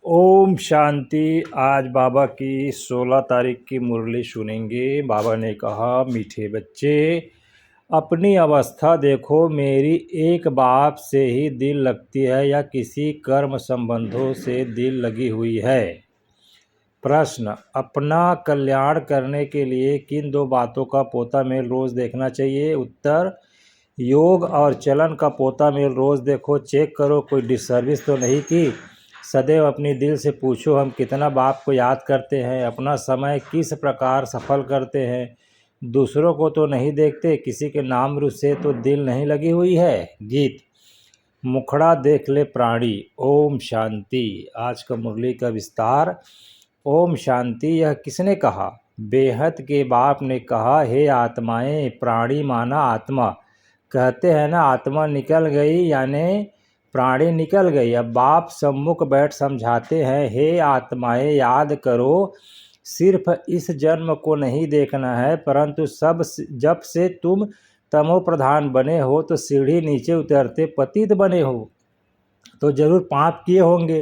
ओम शांति। आज बाबा की 16 तारीख की मुरली सुनेंगे। बाबा ने कहा, मीठे बच्चे, अपनी अवस्था देखो। मेरी एक बात से ही दिल लगती है या किसी कर्म संबंधों से दिल लगी हुई है। प्रश्न, अपना कल्याण करने के लिए किन दो बातों का पोता मेल रोज देखना चाहिए? उत्तर, योग और चलन का पोता मेल रोज देखो। चेक करो कोई डिसर्विस तो नहीं की। सदैव अपनी दिल से पूछो, हम कितना बाप को याद करते हैं, अपना समय किस प्रकार सफल करते हैं। दूसरों को तो नहीं देखते, किसी के नाम रूप से तो दिल नहीं लगी हुई है। गीत, मुखड़ा देख ले प्राणी। ओम शांति। आज का मुरली का विस्तार। ओम शांति। यह किसने कहा? बेहद के बाप ने कहा, हे आत्माएं, प्राणी माना आत्मा। कहते हैं ना, आत्मा निकल गई यानी प्राणी निकल गई। अब बाप सम्मुख बैठ समझाते हैं, हे आत्माएं, याद करो, सिर्फ इस जन्म को नहीं देखना है, परंतु जब से तुम तमो प्रधान बने हो तो सीढ़ी नीचे उतरते पतित बने हो तो जरूर पाप किए होंगे।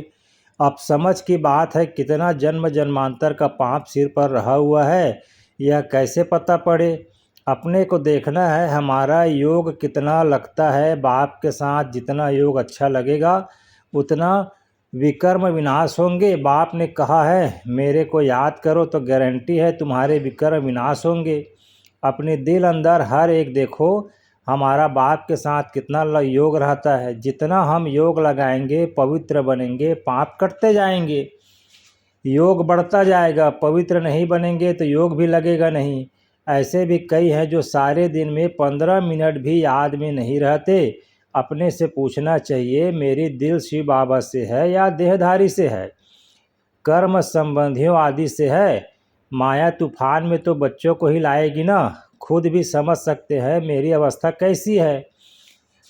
अब समझ की बात है, कितना जन्म जन्मांतर का पाप सिर पर रहा हुआ है, यह कैसे पता पड़े? अपने को देखना है, हमारा योग कितना लगता है बाप के साथ। जितना योग अच्छा लगेगा उतना विकर्म विनाश होंगे। बाप ने कहा है, मेरे को याद करो तो गारंटी है तुम्हारे विकर्म विनाश होंगे। अपने दिल अंदर हर एक देखो, हमारा बाप के साथ कितना योग रहता है। जितना हम योग लगाएंगे पवित्र बनेंगे, पाप कटते जाएंगे, योग बढ़ता जाएगा। पवित्र नहीं बनेंगे तो योग भी लगेगा नहीं। ऐसे भी कई हैं जो सारे दिन में 15 मिनट भी याद में नहीं रहते। अपने से पूछना चाहिए, मेरी दिल शिव बाबा से है या देहधारी से है, कर्म संबंधियों आदि से है? माया तूफान में तो बच्चों को ही लाएगी ना। खुद भी समझ सकते हैं मेरी अवस्था कैसी है।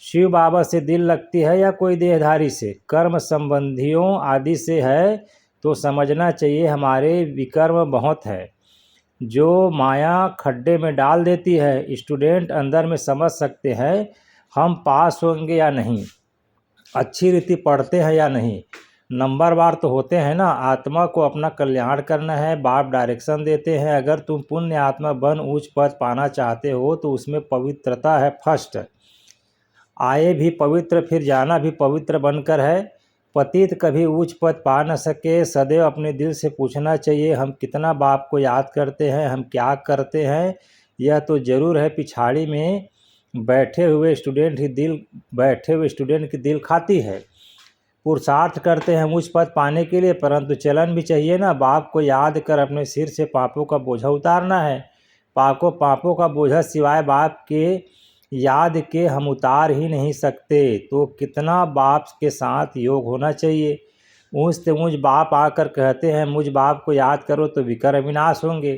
शिव बाबा से दिल लगती है या कोई देहधारी से? कर्म संबंधियों आदि से है तो समझना चाहिए हमारे विकर्म बहुत है जो माया खड्डे में डाल देती है। स्टूडेंट अंदर में समझ सकते हैं हम पास होंगे या नहीं, अच्छी रीति पढ़ते हैं या नहीं, नंबरवार तो होते हैं ना। आत्मा को अपना कल्याण करना है, बाप डायरेक्शन देते हैं। अगर तुम पुण्य आत्मा बन उच्च पद पाना चाहते हो तो उसमें पवित्रता है फर्स्ट। आए भी पवित्र, फिर जाना भी पवित्र बनकर है। पतित कभी उच्च पद पा न सके। सदैव अपने दिल से पूछना चाहिए, हम कितना बाप को याद करते हैं, हम क्या करते हैं। यह तो जरूर है, पिछाड़ी में बैठे हुए स्टूडेंट की दिल खाती है। पुरुषार्थ करते हैं उच्च पद पाने के लिए, परंतु चलन भी चाहिए ना। बाप को याद कर अपने सिर से पापों का बोझा उतारना है। पापों का बोझा सिवाय बाप के याद के हम उतार ही नहीं सकते। तो कितना बाप के साथ योग होना चाहिए। ऊँच से ऊँच बाप आकर कहते हैं, मुझ बाप को याद करो तो विकर्म विनाश होंगे।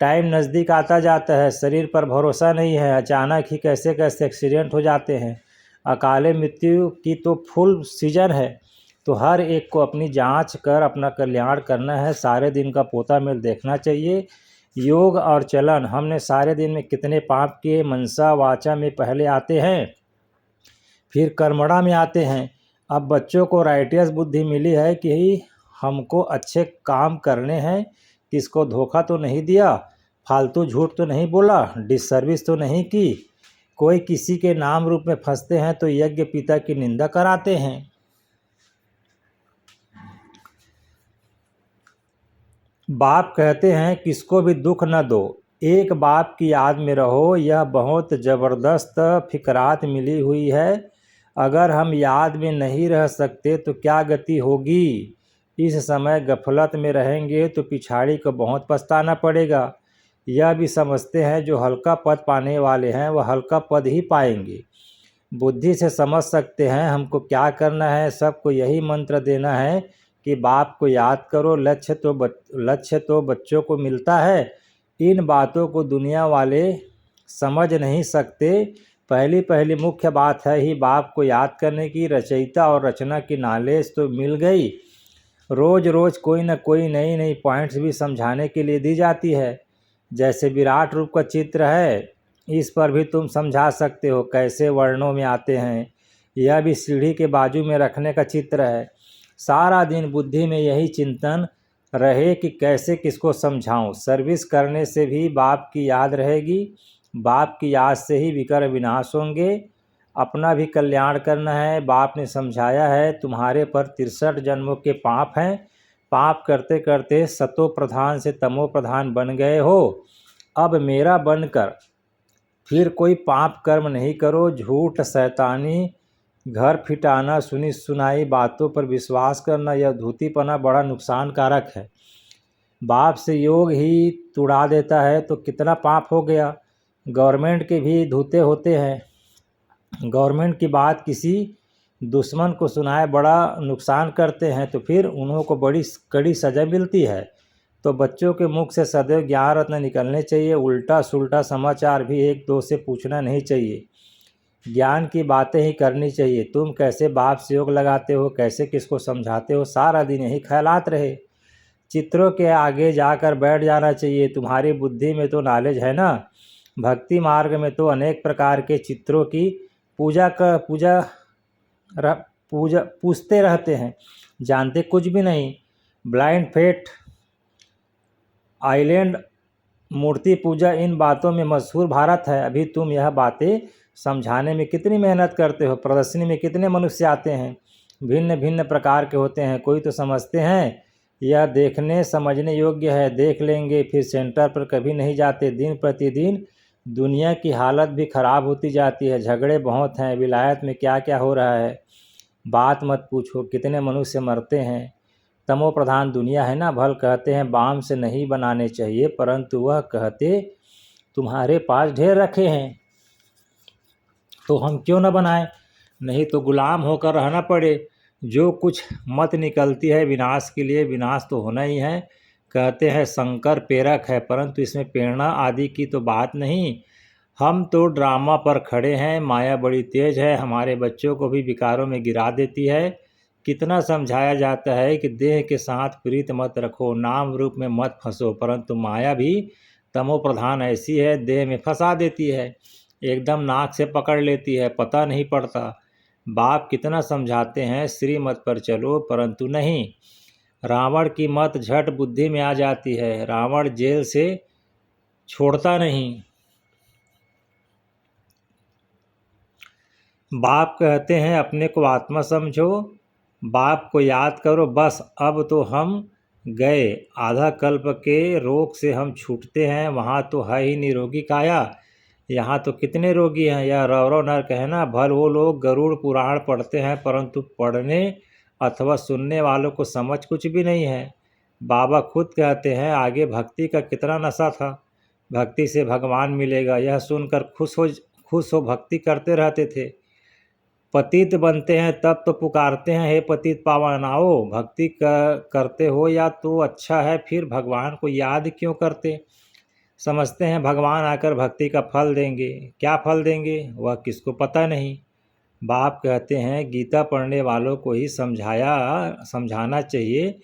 टाइम नज़दीक आता जाता है, शरीर पर भरोसा नहीं है, अचानक ही कैसे कैसे एक्सीडेंट हो जाते हैं। अकाले मृत्यु की तो फुल सीजन है। तो हर एक को अपनी जांच कर अपना कल्याण करना है। सारे दिन का पोता मेल देखना चाहिए। योग और चलन, हमने सारे दिन में कितने पाप किए। मनसा वाचा में पहले आते हैं, फिर कर्मणा में आते हैं। अब बच्चों को राइटियस बुद्धि मिली है कि हमको अच्छे काम करने हैं, किसको धोखा तो नहीं दिया, फालतू झूठ तो नहीं बोला, डिसर्विस तो नहीं की। कोई किसी के नाम रूप में फंसते हैं तो यज्ञ पिता की निंदा कराते हैं। बाप कहते हैं, किसको भी दुख न दो, एक बाप की याद में रहो। यह बहुत ज़बरदस्त फिकरात मिली हुई है। अगर हम याद में नहीं रह सकते तो क्या गति होगी। इस समय गफलत में रहेंगे तो पिछाड़ी को बहुत पछताना पड़ेगा। यह भी समझते हैं जो हल्का पद पाने वाले हैं वह हल्का पद ही पाएंगे। बुद्धि से समझ सकते हैं हमको क्या करना है। सबको यही मंत्र देना है कि बाप को याद करो। लक्ष्य तो बच्चों को मिलता है। इन बातों को दुनिया वाले समझ नहीं सकते। पहली मुख्य बात है ही बाप को याद करने की। रचयिता और रचना की नॉलेज तो मिल गई। रोज रोज कोई न कोई नई नई पॉइंट्स भी समझाने के लिए दी जाती है। जैसे विराट रूप का चित्र है, इस पर भी तुम समझा सकते हो कैसे वर्णों में आते हैं। यह भी सीढ़ी के बाजू में रखने का चित्र है। सारा दिन बुद्धि में यही चिंतन रहे कि कैसे किसको समझाऊं। सर्विस करने से भी बाप की याद रहेगी, बाप की याद से ही विकर विनाश होंगे। अपना भी कल्याण करना है। बाप ने समझाया है तुम्हारे पर 63 जन्मों के पाप हैं, पाप करते करते सतो प्रधान से तमो प्रधान बन गए हो। अब मेरा बनकर फिर कोई पाप कर्म नहीं करो। झूठ, शैतानी, घर फिटाना, सुनी सुनाई बातों पर विश्वास करना, यह धूतीपना बड़ा नुकसानकारक है। बाप से योग ही तुड़ा देता है तो कितना पाप हो गया। गवर्नमेंट के भी धूते होते हैं। गवर्नमेंट की बात किसी दुश्मन को सुनाए बड़ा नुकसान करते हैं तो फिर उन्हों को बड़ी कड़ी सज़ा मिलती है। तो बच्चों के मुख से सदैव ज्ञान रत्न निकलने चाहिए। उल्टा सुल्टा समाचार भी एक दो से पूछना नहीं चाहिए। ज्ञान की बातें ही करनी चाहिए। तुम कैसे बाप से योग लगाते हो, कैसे किसको समझाते हो, सारा दिन यही ख्यालात रहे। चित्रों के आगे जाकर बैठ जाना चाहिए। तुम्हारी बुद्धि में तो नॉलेज है ना। भक्ति मार्ग में तो अनेक प्रकार के चित्रों की पूजा पूछते रहते हैं, जानते कुछ भी नहीं। ब्लाइंड फेट, आइलैंड, मूर्ति पूजा, इन बातों में मशहूर भारत है। अभी तुम यह बातें समझाने में कितनी मेहनत करते हो। प्रदर्शनी में कितने मनुष्य आते हैं, भिन्न भिन्न प्रकार के होते हैं। कोई तो समझते हैं यह देखने समझने योग्य है, देख लेंगे, फिर सेंटर पर कभी नहीं जाते। दिन प्रतिदिन दुनिया की हालत भी खराब होती जाती है। झगड़े बहुत हैं। विलायत में क्या क्या हो रहा है बात मत पूछो। कितने मनुष्य मरते हैं। तमो प्रधान दुनिया है ना। भल कहते हैं बाम से नहीं बनाने चाहिए, परंतु वह कहते तुम्हारे पास ढेर रखे हैं तो हम क्यों न बनाएं। नहीं तो गुलाम होकर रहना पड़े। जो कुछ मत निकलती है विनाश के लिए, विनाश तो होना ही है। कहते हैं शंकर प्रेरक है, परंतु इसमें प्रेरणा आदि की तो बात नहीं। हम तो ड्रामा पर खड़े हैं। माया बड़ी तेज है, हमारे बच्चों को भी विकारों में गिरा देती है। कितना समझाया जाता है कि देह के साथ प्रीत मत रखो, नाम रूप में मत फंसो, परंतु माया भी तमो प्रधान ऐसी है, देह में फंसा देती है, एकदम नाक से पकड़ लेती है, पता नहीं पड़ता। बाप कितना समझाते हैं श्रीमत पर चलो, परंतु नहीं। रावण की मत झट बुद्धि में आ जाती है। रावण जेल से छोड़ता नहीं। बाप कहते हैं अपने को आत्मा समझो, बाप को याद करो। बस अब तो हम गए। आधा कल्प के रोग से हम छूटते हैं। वहाँ तो है ही निरोगी काया, यहाँ तो कितने रोगी हैं। यह रौरव नर्क है ना। भल वो लोग गरुड़ पुराण पढ़ते हैं, परंतु पढ़ने अथवा सुनने वालों को समझ कुछ भी नहीं है। बाबा खुद कहते हैं आगे भक्ति का कितना नशा था, भक्ति से भगवान मिलेगा, यह सुनकर खुश हो भक्ति करते रहते थे। पतित बनते हैं तब तो पुकारते हैं हे पतित पावन आओ। भक्ति करते हो या तो अच्छा है, फिर भगवान को याद क्यों करते। समझते हैं भगवान आकर भक्ति का फल देंगे। क्या फल देंगे वह किसको पता नहीं। बाप कहते हैं गीता पढ़ने वालों को ही समझाना चाहिए,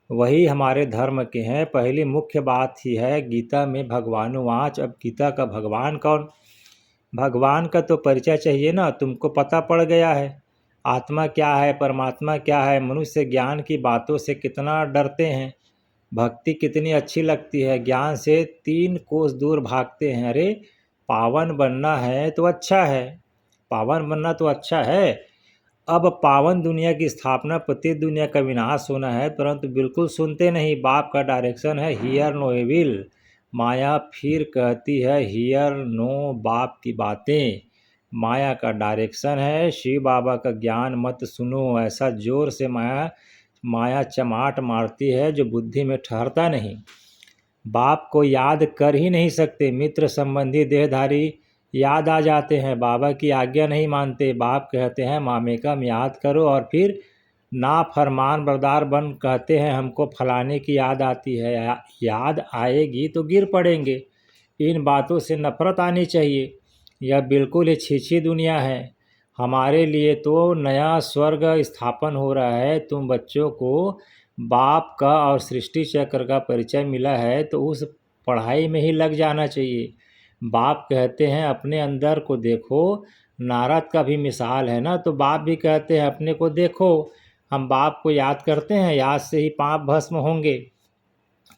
वही हमारे धर्म के हैं। पहली मुख्य बात ही है गीता में भगवानुवाच। अब गीता का भगवान कौन, भगवान का तो परिचय चाहिए ना। तुमको पता पड़ गया है आत्मा क्या है, परमात्मा क्या है। मनुष्य ज्ञान की बातों से कितना डरते हैं। भक्ति कितनी अच्छी लगती है, ज्ञान से 3 कोस दूर भागते हैं। अरे पावन बनना है तो अच्छा है, पावन बनना तो अच्छा है। अब पावन दुनिया की स्थापना, पतित दुनिया का विनाश होना है, परंतु बिल्कुल सुनते नहीं। बाप का डायरेक्शन है हियर नो एविल। माया फिर कहती है हियर नो बाप की बातें। माया का डायरेक्शन है शिव बाबा का ज्ञान मत सुनो। ऐसा जोर से माया चमाट मारती है जो बुद्धि में ठहरता नहीं। बाप को याद कर ही नहीं सकते। मित्र संबंधी देहधारी याद आ जाते हैं, बाबा की आज्ञा नहीं मानते। बाप कहते हैं मामेकम याद करो और फिर ना फरमान बरदार बन कहते हैं हमको फलाने की याद आती है। याद आएगी तो गिर पड़ेंगे। इन बातों से नफरत आनी चाहिए। यह बिल्कुल ही छीछी दुनिया है। हमारे लिए तो नया स्वर्ग स्थापन हो रहा है। तुम बच्चों को बाप का और सृष्टि चक्र का परिचय मिला है तो उस पढ़ाई में ही लग जाना चाहिए। बाप कहते हैं अपने अंदर को देखो। नारद का भी मिसाल है ना, तो बाप भी कहते हैं अपने को देखो। हम बाप को याद करते हैं, याद से ही पाप भस्म होंगे।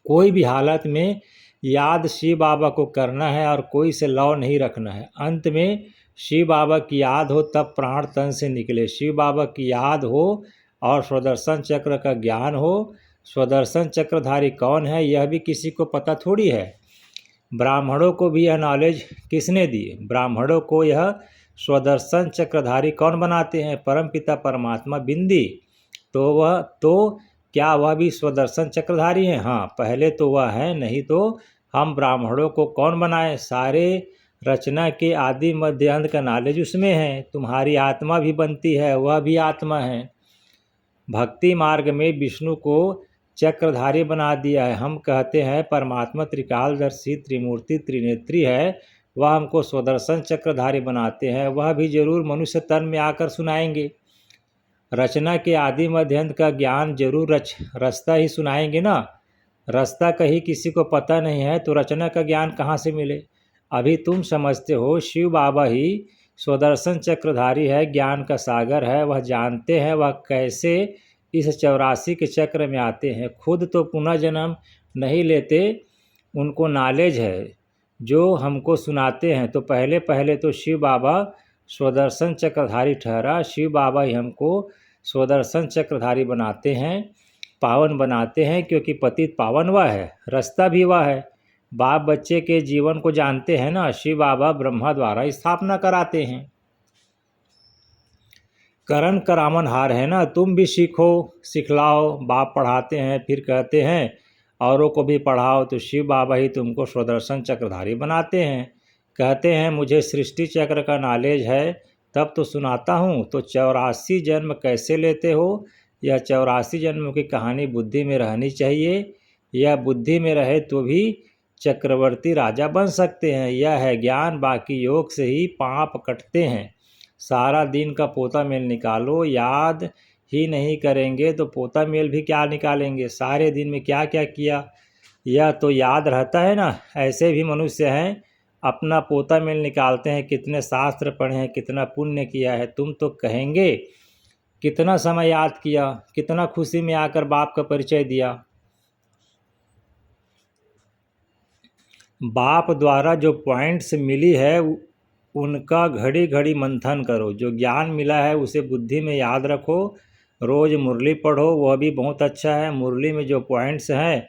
कोई भी हालत में याद शिव बाबा को करना है और कोई से लौ नहीं रखना है। अंत में शिव बाबा की याद हो तब प्राण तन से निकले। शिव बाबा की याद हो और स्वदर्शन चक्र का ज्ञान हो। स्वदर्शन चक्रधारी कौन है यह भी किसी को पता थोड़ी है। ब्राह्मणों को भी यह नॉलेज किसने दी? ब्राह्मणों को यह स्वदर्शन चक्रधारी कौन बनाते हैं? परमपिता परमात्मा बिंदी। तो क्या वह भी स्वदर्शन चक्रधारी हैं? हाँ, पहले तो वह है, नहीं तो हम ब्राह्मणों को कौन बनाए? सारे रचना के आदि मध्य अंत का नॉलेज उसमें है। तुम्हारी आत्मा भी बनती है, वह भी आत्मा है। भक्ति मार्ग में विष्णु को चक्रधारी बना दिया है। हम कहते हैं परमात्मा त्रिकालदर्शी त्रिमूर्ति त्रिनेत्री है, वह हमको स्वदर्शन चक्रधारी बनाते हैं। वह भी जरूर मनुष्य तन में आकर सुनाएंगे। रचना के आदि मध्य अंत का ज्ञान जरूर रास्ता ही सुनाएंगे ना। रास्ता कहीं किसी को पता नहीं है तो रचना का ज्ञान कहाँ से मिले? अभी तुम समझते हो शिव बाबा ही स्वदर्शन चक्रधारी है, ज्ञान का सागर है। वह जानते हैं वह कैसे इस 84 के चक्र में आते हैं। खुद तो पुनः जन्म नहीं लेते, उनको नॉलेज है जो हमको सुनाते हैं। तो पहले पहले तो शिव बाबा स्वदर्शन चक्रधारी ठहरा। शिव बाबा ही हमको स्वदर्शन चक्रधारी बनाते हैं, पावन बनाते हैं, क्योंकि पतित पावन वह है, रास्ता भी वह है। बाप बच्चे के जीवन को जानते हैं ना। शिव बाबा ब्रह्मा द्वारा स्थापना कराते हैं। करण करामन हार है ना। तुम भी सीखो, सिखलाओ। बाप पढ़ाते हैं फिर कहते हैं औरों को भी पढ़ाओ। तो शिव बाबा ही तुमको स्वदर्शन चक्रधारी बनाते हैं। कहते हैं मुझे सृष्टि चक्र का नॉलेज है तब तो सुनाता हूँ। तो 84 जन्म कैसे लेते हो? यह 84 जन्मों की कहानी बुद्धि में रहनी चाहिए। यह बुद्धि में रहे तो भी चक्रवर्ती राजा बन सकते हैं। यह है ज्ञान। बाकी योग से ही पाप कटते हैं। सारा दिन का पोता मेल निकालो, याद ही नहीं करेंगे तो पोता मेल भी क्या निकालेंगे? सारे दिन में क्या क्या किया यह तो याद रहता है ना। ऐसे भी मनुष्य हैं, अपना पोता मेल निकालते हैं, कितने शास्त्र पढ़े हैं, कितना पुण्य किया है। तुम तो कहेंगे कितना समय याद किया, कितना खुशी में आकर बाप का परिचय दिया। बाप द्वारा जो पॉइंट्स मिली है उनका घड़ी घड़ी मंथन करो। जो ज्ञान मिला है उसे बुद्धि में याद रखो। रोज़ मुरली पढ़ो, वह भी बहुत अच्छा है। मुरली में जो पॉइंट्स हैं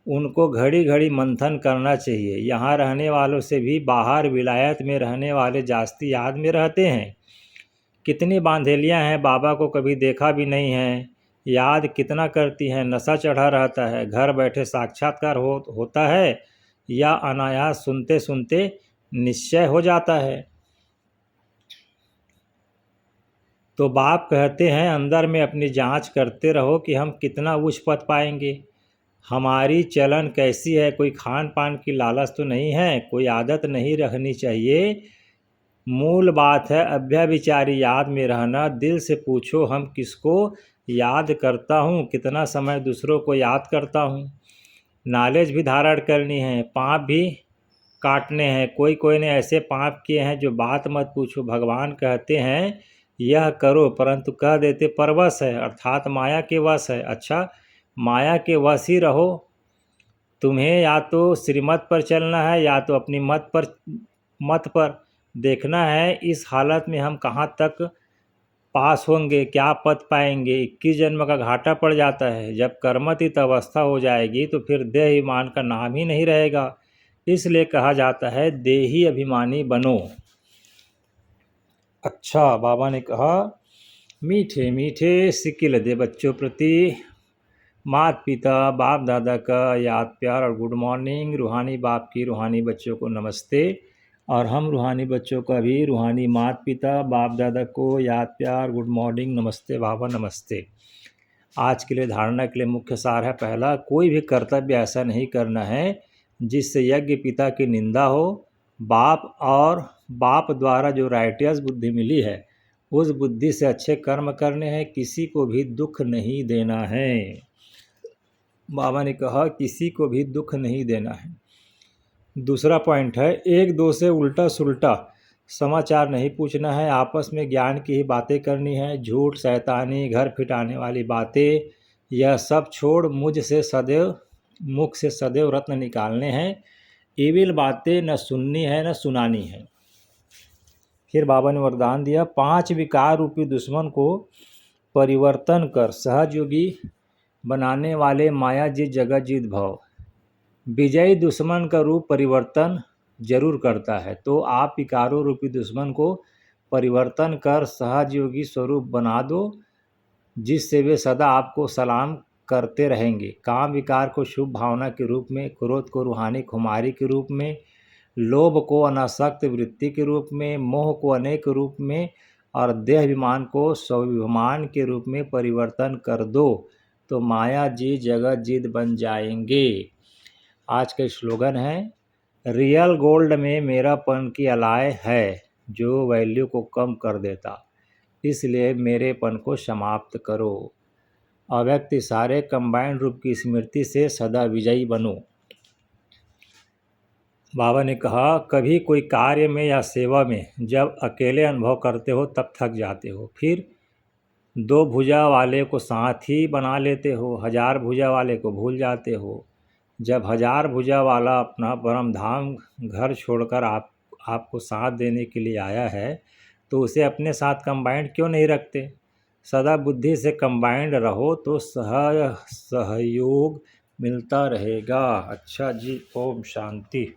उनको घड़ी घड़ी मंथन करना चाहिए। यहाँ रहने वालों से भी बाहर विलायत में रहने वाले जास्ती याद में रहते हैं। कितनी बांधेलियाँ हैं, बाबा को कभी देखा भी नहीं है। याद कितना करती हैं, नशा चढ़ा रहता है। घर बैठे साक्षात्कार होता है या अनायास सुनते सुनते निश्चय हो जाता है। तो बाप कहते हैं अंदर में अपनी जांच करते रहो कि हम कितना उच्च पद पाएंगे। हमारी चलन कैसी है? कोई खान पान की लालच तो नहीं है, कोई आदत नहीं रखनी चाहिए। मूल बात है अभ्याविचारी याद में रहना। दिल से पूछो हम किसको याद करता हूँ, कितना समय दूसरों को याद करता हूँ। नॉलेज भी धारण करनी है, पाप भी काटने हैं। कोई कोई ने ऐसे पाप किए हैं जो बात मत पूछो। भगवान कहते हैं यह करो, परंतु कह देते परवश है, अर्थात माया के वश है। अच्छा, माया के वश ही रहो। तुम्हें या तो श्रीमत पर चलना है या तो अपनी मत पर देखना है। इस हालत में हम कहाँ तक पास होंगे, क्या पद पाएंगे? 21 जन्म का घाटा पड़ जाता है। जब कर्मतीत अवस्था हो जाएगी तो फिर देह ईमान का नाम ही नहीं रहेगा। इसलिए कहा जाता है देही अभिमानी बनो। अच्छा, बाबा ने कहा मीठे मीठे सिक्किल दे बच्चों प्रति माता पिता बाप दादा का याद प्यार और गुड मॉर्निंग। रूहानी बाप की रूहानी बच्चों को नमस्ते। और हम रूहानी बच्चों का भी रूहानी माता पिता बाप दादा को याद प्यार गुड मॉर्निंग, नमस्ते बाबा नमस्ते। आज के लिए धारणा के लिए मुख्य सार है पहला, कोई भी कर्तव्य ऐसा नहीं करना है जिससे यज्ञ पिता की निंदा हो। बाप द्वारा जो राइटियस बुद्धि मिली है उस बुद्धि से अच्छे कर्म करने हैं। किसी को भी दुख नहीं देना है। बाबा ने कहा किसी को भी दुख नहीं देना है। दूसरा पॉइंट है एक दो से उल्टा सुल्टा समाचार नहीं पूछना है, आपस में ज्ञान की ही बातें करनी है। झूठ, शैतानी, घर फिटाने वाली बातें यह सब छोड़ मुख से सदैव रत्न निकालने हैं। एविल बातें न सुननी है न सुनानी है। फिर बाबा ने वरदान दिया, 5 विकार रूपी दुश्मन को परिवर्तन कर सहजयोगी बनाने वाले माया जीत जगत जीत भव। विजयी दुश्मन का रूप परिवर्तन जरूर करता है, तो आप विकारों रूपी दुश्मन को परिवर्तन कर सहजयोगी स्वरूप बना दो, जिससे वे सदा आपको सलाम करते रहेंगे। काम विकार को शुभ भावना के रूप में, क्रोध को रूहानी खुमारी के रूप में, लोभ को अनासक्त वृत्ति के रूप में, मोह को अनेक रूप में और देहाभिमान को स्वाभिमान के रूप में परिवर्तन कर दो, तो माया जीत जगत जीत बन जाएंगे। आज का स्लोगन है, रियल गोल्ड में मेरापन की अलाय है जो वैल्यू को कम कर देता, इसलिए मेरेपन को समाप्त करो। अव्यक्त सारे कंबाइंड रूप की स्मृति से सदा विजयी बनो। बाबा ने कहा, कभी कोई कार्य में या सेवा में जब अकेले अनुभव करते हो तब थक जाते हो, फिर 2 भुजा वाले को साथी बना लेते हो, 1000 भुजा वाले को भूल जाते हो। जब 1000 भुजा वाला अपना परम धाम घर छोड़कर आपको साथ देने के लिए आया है, तो उसे अपने साथ कंबाइंड क्यों नहीं रखते। सदा बुद्धि से कंबाइंड रहो तो सहयोग मिलता रहेगा। अच्छा जी, ओम शांति।